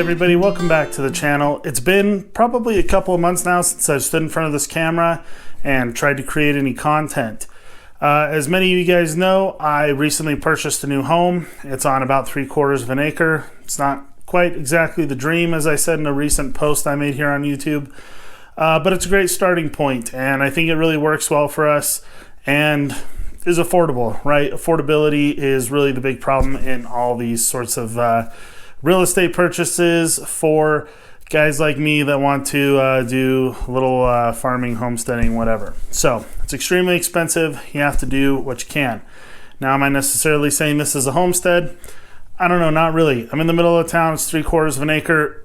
everybody, welcome back to the channel. It's been probably a couple of months now since I've stood in front of this camera and tried to create any content. As many of you guys know, I recently purchased a new home. It's on about 3/4 of an acre. It's not quite exactly the dream, as I said in a recent post I made here on YouTube, but it's a great starting point, and I think it really works well for us and is affordable, right? Affordability is really the big problem in all these sorts of real estate purchases for guys like me that want to do a little farming, homesteading, whatever. So it's extremely expensive. You have to do what you can. Now, am I necessarily saying this is a homestead? I don't know, not really. I'm in the middle of town. It's 3/4 of an acre.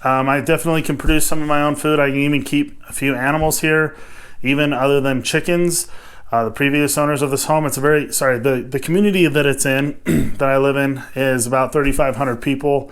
I definitely can produce some of my own food. I can even keep a few animals here, even other than chickens. The previous owners of this home, it's a very, the community that it's in, that I live in, is about 3,500 people,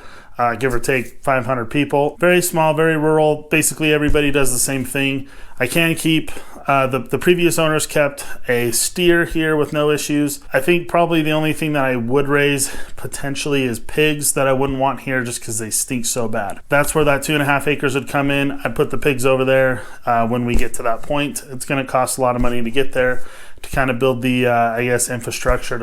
give or take 500 people. Very small, very rural. Basically, everybody does the same thing. I can keep, the previous owners kept a steer here with no issues. I think probably the only thing that I would raise potentially is pigs that I wouldn't want here just because they stink so bad. That's where that 2.5 acres would come in. I'd put the pigs over there when we get to that point. It's going to cost a lot of money to get there to kind of build the, I guess, infrastructure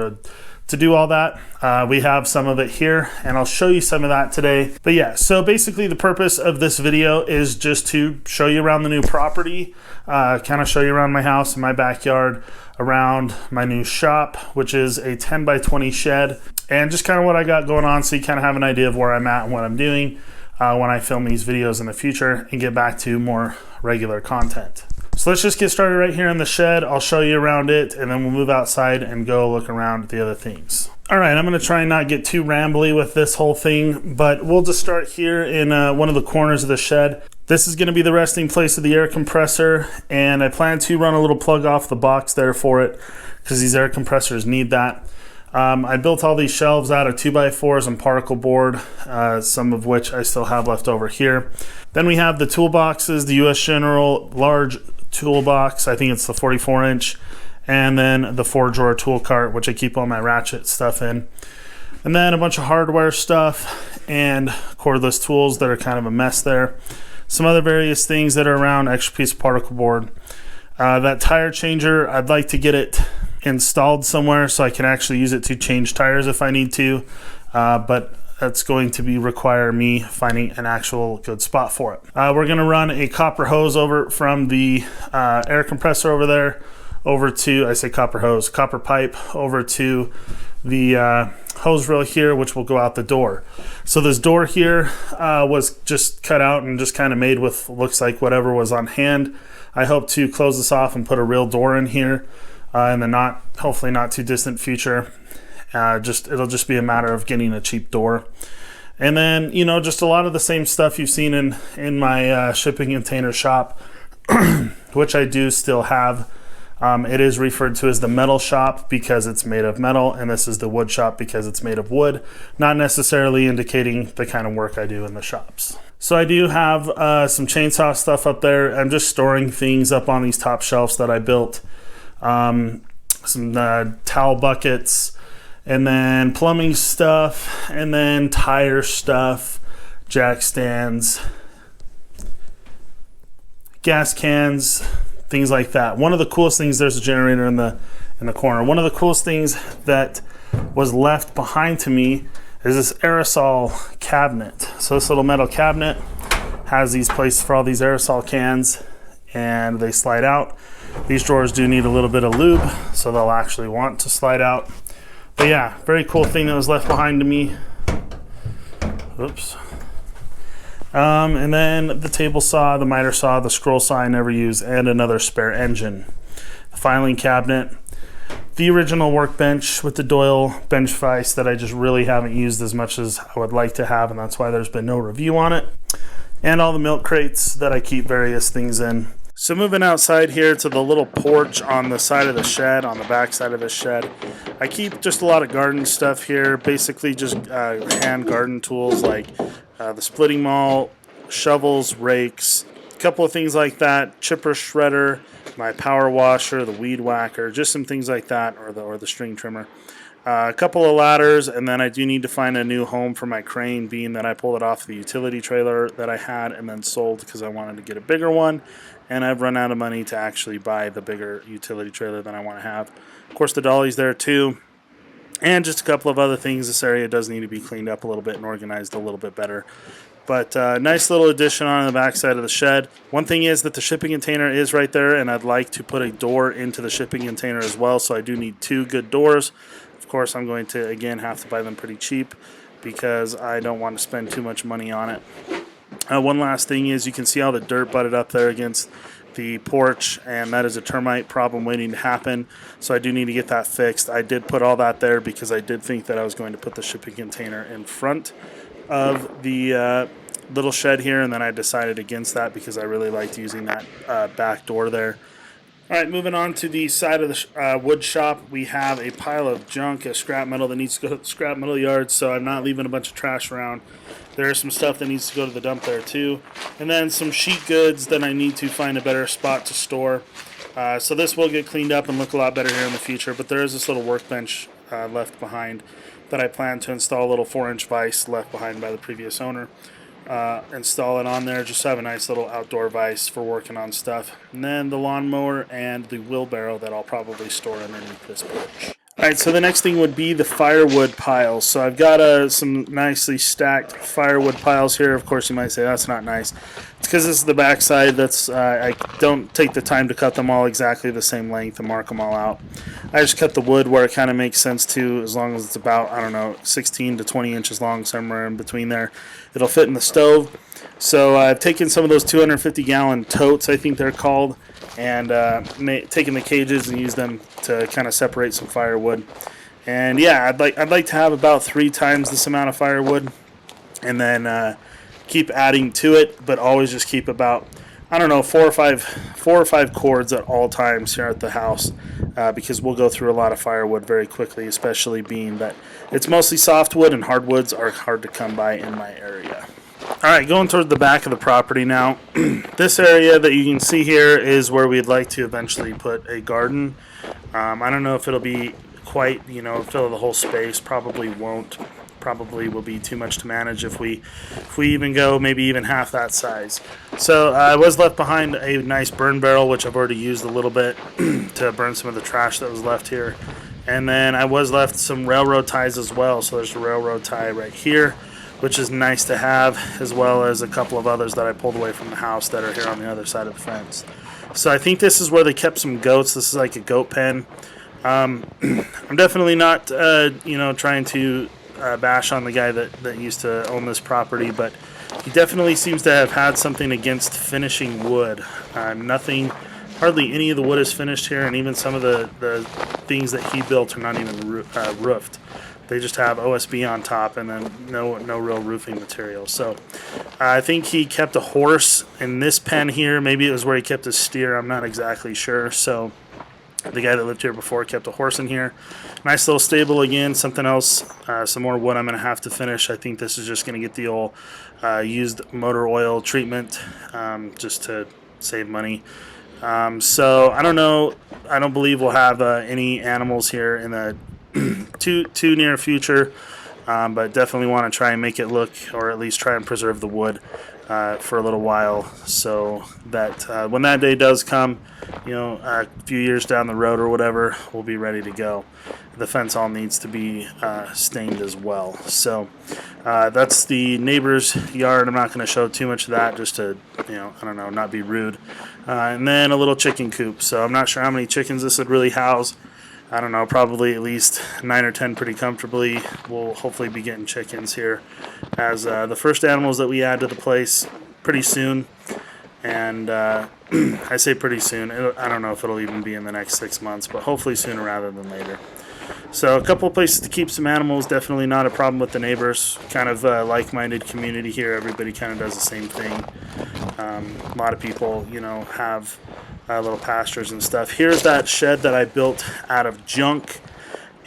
to do all that. We have some of it here, and I'll show you some of that today. But yeah, so basically the purpose of this video is just to show you around the new property, kind of show you around my house and my backyard, around my new shop, which is a 10 by 20 shed, and just kind of what I got going on so you kind of have an idea of where I'm at and what I'm doing when I film these videos in the future and get back to more regular content. So let's just get started right here in the shed. I'll show you around it, and then we'll move outside and go look around at the other things. All right, I'm gonna try and not get too rambly with this whole thing, but we'll just start here in one of the corners of the shed. This is gonna be the resting place of the air compressor, and I plan to run a little plug off the box there for it, because these air compressors need that. I built all these shelves out of 2x4s and particle board, some of which I still have left over here. Then we have the toolboxes, the US General large toolbox, I think it's the 44-inch, and then the 4-drawer tool cart, which I keep all my ratchet stuff in. And then a bunch of hardware stuff and cordless tools that are kind of a mess there. Some other various things that are around, extra piece of particle board. That tire changer, I'd like to get it installed somewhere so I can actually use it to change tires if I need to, but that's going to require me finding an actual good spot for it. We're gonna run a copper hose over from the air compressor over there over to, I say copper hose, copper pipe over to the hose reel here, which will go out the door. So this door here was just cut out and just kind of made with, looks like whatever was on hand. I hope to close this off and put a real door in here in the hopefully not too distant future. It'll just be a matter of getting a cheap door. And then, you know, just a lot of the same stuff you've seen in my shipping container shop, which I do still have. It is referred to as the metal shop because it's made of metal, and this is the wood shop because it's made of wood, not necessarily indicating the kind of work I do in the shops. So I do have some chainsaw stuff up there. I'm just storing things up on these top shelves that I built. Some towel buckets, and then plumbing stuff, and then tire stuff, jack stands, gas cans, things like that. One of the coolest things, there's a generator in the corner. One of the coolest things that was left behind to me is this aerosol cabinet. So this little metal cabinet has these places for all these aerosol cans, and they slide out. These drawers do need a little bit of lube, so they'll actually want to slide out. But yeah, very cool thing that was left behind to me. Oops. And then the table saw, the miter saw, the scroll saw I never use, and another spare engine. The filing cabinet. The original workbench with the Doyle bench vise that I just really haven't used as much as I would like to have, and that's why there's been no review on it. And all the milk crates that I keep various things in. So moving outside here to the little porch on the side of the shed, on the back side of the shed, I keep just a lot of garden stuff here, basically just hand garden tools like the splitting maul, shovels, rakes, a couple of things like that, chipper shredder, my power washer, the weed whacker, just some things like that, or the string trimmer. A couple of ladders, and then I do need to find a new home for my crane, being that I pulled it off the utility trailer that I had and then sold because I wanted to get a bigger one, and I've run out of money to actually buy the bigger utility trailer that I want to have. Of course, the dolly's there too, and just a couple of other things. This area does need to be cleaned up a little bit and organized a little bit better. But nice little addition on the backside of the shed. One thing is that the shipping container is right there, and I'd like to put a door into the shipping container as well, so I do need 2 good doors. Of course, I'm going to, again, have to buy them pretty cheap because I don't want to spend too much money on it. One last thing is you can see all the dirt butted up there against the porch, and that is a termite problem waiting to happen, so I do need to get that fixed. I did put all that there because I did think that I was going to put the shipping container in front of the little shed here, and then I decided against that because I really liked using that back door there. All right, moving on to the side of the wood shop, we have a pile of junk, scrap metal that needs to go to the scrap metal yard, so I'm not leaving a bunch of trash around. There is some stuff that needs to go to the dump there too, and then some sheet goods that I need to find a better spot to store. So this will get cleaned up and look a lot better here in the future, but there is this little workbench left behind that I plan to install, a little 4-inch vise left behind by the previous owner. Install it on there, just have a nice little outdoor vise for working on stuff. And then the lawnmower and the wheelbarrow that I'll probably store underneath this porch. Alright, so the next thing would be the firewood piles. So I've got some nicely stacked firewood piles here. Of course, you might say that's not nice. It's because this is the backside. I don't take the time to cut them all exactly the same length and mark them all out. I just cut the wood where it kind of makes sense to, as long as it's about, I don't know, 16 to 20 inches long, somewhere in between there. It'll fit in the stove. So I've taken some of those 250-gallon totes, I think they're called, and taken the cages and used them to kind of separate some firewood. And yeah, I'd like to have about 3 times this amount of firewood, and then keep adding to it, but always just keep about, I don't know, 4 or 5 cords at all times here at the house, because we'll go through a lot of firewood very quickly, especially being that it's mostly softwood and hardwoods are hard to come by in my area. Alright, going toward the back of the property now. This area that you can see here is where we'd like to eventually put a garden. I don't know if it'll be quite, fill the whole space. Probably won't. Probably will be too much to manage if we even go maybe even half that size. So I was left behind a nice burn barrel, which I've already used a little bit to burn some of the trash that was left here. And then I was left some railroad ties as well. So there's a railroad tie right here, which is nice to have, as well as a couple of others that I pulled away from the house that are here on the other side of the fence. So I think this is where they kept some goats. This is like a goat pen. I'm definitely not, trying to bash on the guy that used to own this property, but he definitely seems to have had something against finishing wood. Hardly any of the wood is finished here, and even some of the things that he built are not even roofed. They just have OSB on top and then no real roofing material. So I think he kept a horse in this pen here. Maybe it was where he kept his steer. I'm not exactly sure. So the guy that lived here before kept a horse in here. Nice little stable again. Something else, some more wood I'm going to have to finish. I think this is just going to get the old used motor oil treatment just to save money. So I don't know. I don't believe we'll have any animals here in the too near future, but definitely want to try and make it look, or at least try and preserve the wood for a little while, so that when that day does come, a few years down the road or whatever, we'll be ready to go. The fence all needs to be stained as well. So that's the neighbor's yard. I'm not going to show too much of that, just to not be rude. And then a little chicken coop. So I'm not sure how many chickens this would really house. I don't know, probably at least 9 or 10 pretty comfortably. We'll hopefully be getting chickens here as the first animals that we add to the place pretty soon. And I say pretty soon. I don't know if it'll even be in the next 6 months, but hopefully sooner rather than later. So a couple of places to keep some animals. Definitely not a problem with the neighbors. Kind of a like-minded community here. Everybody kind of does the same thing. A lot of people, have little pastures and stuff. Here's that shed that I built out of junk,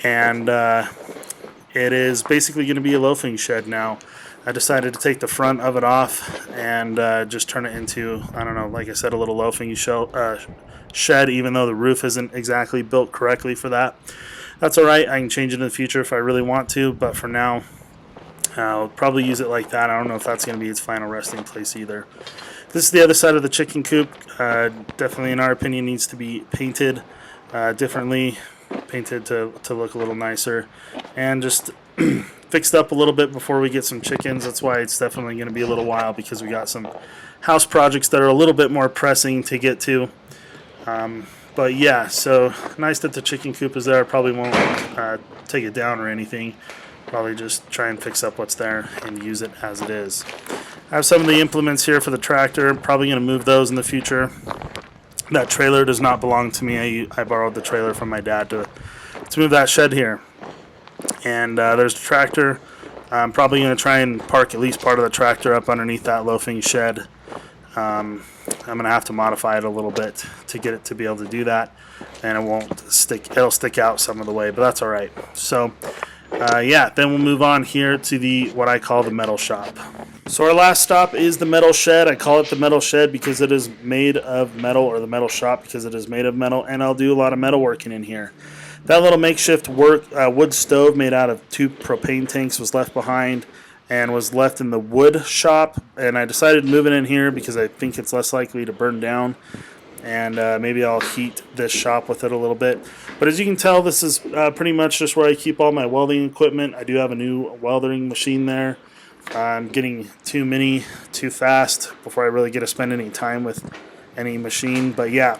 and it is basically going to be a loafing shed now. I decided to take the front of it off and just turn it into, I don't know, like I said, a little loafing shed, even though the roof isn't exactly built correctly for that. That's all right. I can change it in the future if I really want to, but for now, I'll probably use it like that. I don't know if that's going to be its final resting place either. This is the other side of the chicken coop. Definitely, in our opinion, needs to be painted differently, painted to look a little nicer, and just fixed up a little bit before we get some chickens. That's why it's definitely going to be a little while, because we got some house projects that are a little bit more pressing to get to. But yeah, so nice that the chicken coop is there. I probably won't take it down or anything. Probably just try and fix up what's there and use it as it is. I have some of the implements here for the tractor. I'm probably going to move those in the future. That trailer does not belong to me. I borrowed the trailer from my dad to move that shed here. And there's the tractor. I'm probably going to try and park at least part of the tractor up underneath that loafing shed. I'm going to have to modify it a little bit to get it to be able to do that, and it'll stick out some of the way, but that's all right. So yeah, then we'll move on here to what I call the metal shop. So our last stop is the metal shed. I call it the metal shed because it is made of metal, or the metal shop because it is made of metal, and I'll do a lot of metal working in here. That little makeshift wood stove made out of 2 propane tanks was left behind and was left in the wood shop, and I decided to move it in here because I think it's less likely to burn down, and maybe I'll heat this shop with it a little bit. But as you can tell, this is pretty much just where I keep all my welding equipment. I do have a new welding machine there. I'm getting too many too fast before I really get to spend any time with any machine. But yeah,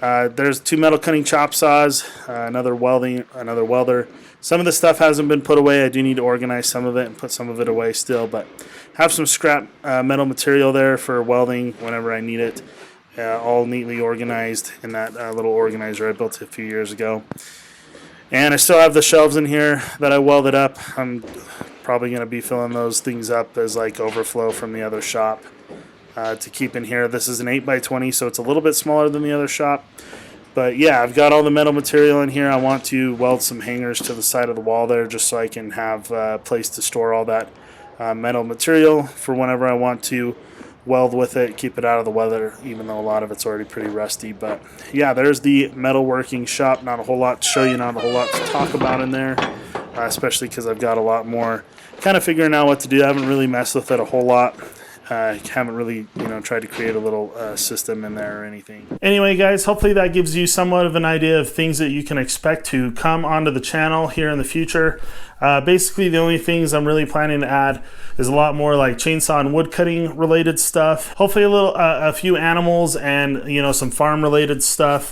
there's 2 metal cutting chop saws, another welder. Some of the stuff hasn't been put away. I do need to organize some of it and put some of it away still, but have some scrap metal material there for welding whenever I need it, all neatly organized in that little organizer I built a few years ago. And I still have the shelves in here that I welded up. I'm probably going to be filling those things up as like overflow from the other shop to keep in here. This is an 8x20, so it's a little bit smaller than the other shop. But yeah, I've got all the metal material in here. I want to weld some hangers to the side of the wall there just so I can have a place to store all that metal material for whenever I want to weld with it, keep it out of the weather, even though a lot of it's already pretty rusty. But yeah, there's the metalworking shop. Not a whole lot to show you, not a whole lot to talk about in there, especially because I've got a lot more kind of figuring out what to do. I haven't really messed with it a whole lot. Haven't really, tried to create a little system in there or anything. Anyway, guys, hopefully that gives you somewhat of an idea of things that you can expect to come onto the channel here in the future. Basically, the only things I'm really planning to add is a lot more like chainsaw and wood cutting related stuff. Hopefully a few animals and, some farm related stuff,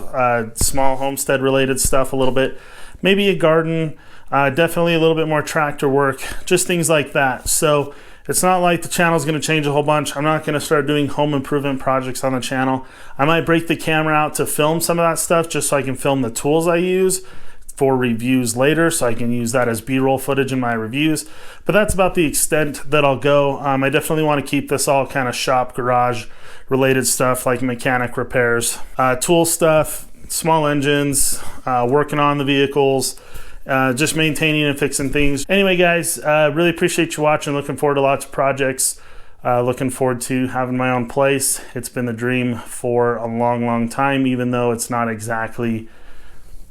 small homestead related stuff a little bit. Maybe a garden, definitely a little bit more tractor work, just things like that. So it's not like the channel's going to change a whole bunch. I'm not going to start doing home improvement projects on the channel. I might break the camera out to film some of that stuff just so I can film the tools I use for reviews later, so I can use that as B-roll footage in my reviews. But that's about the extent that I'll go. I definitely want to keep this all kind of shop, garage related stuff like mechanic repairs, tool stuff, small engines, working on the vehicles, just maintaining and fixing things. Anyway, guys, really appreciate you watching. Looking forward to lots of projects. Looking forward to having my own place. It's been the dream for a long time, even though it's not exactly,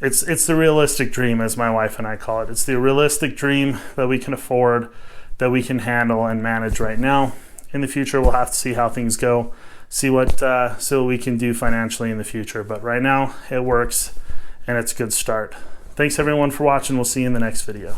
it's the realistic dream, as my wife and I call it. It's the realistic dream that we can afford, that we can handle and manage right now. In the future, we'll have to see how things go, see what we can do financially in the future. But right now, it works, and it's a good start. Thanks everyone for watching. We'll see you in the next video.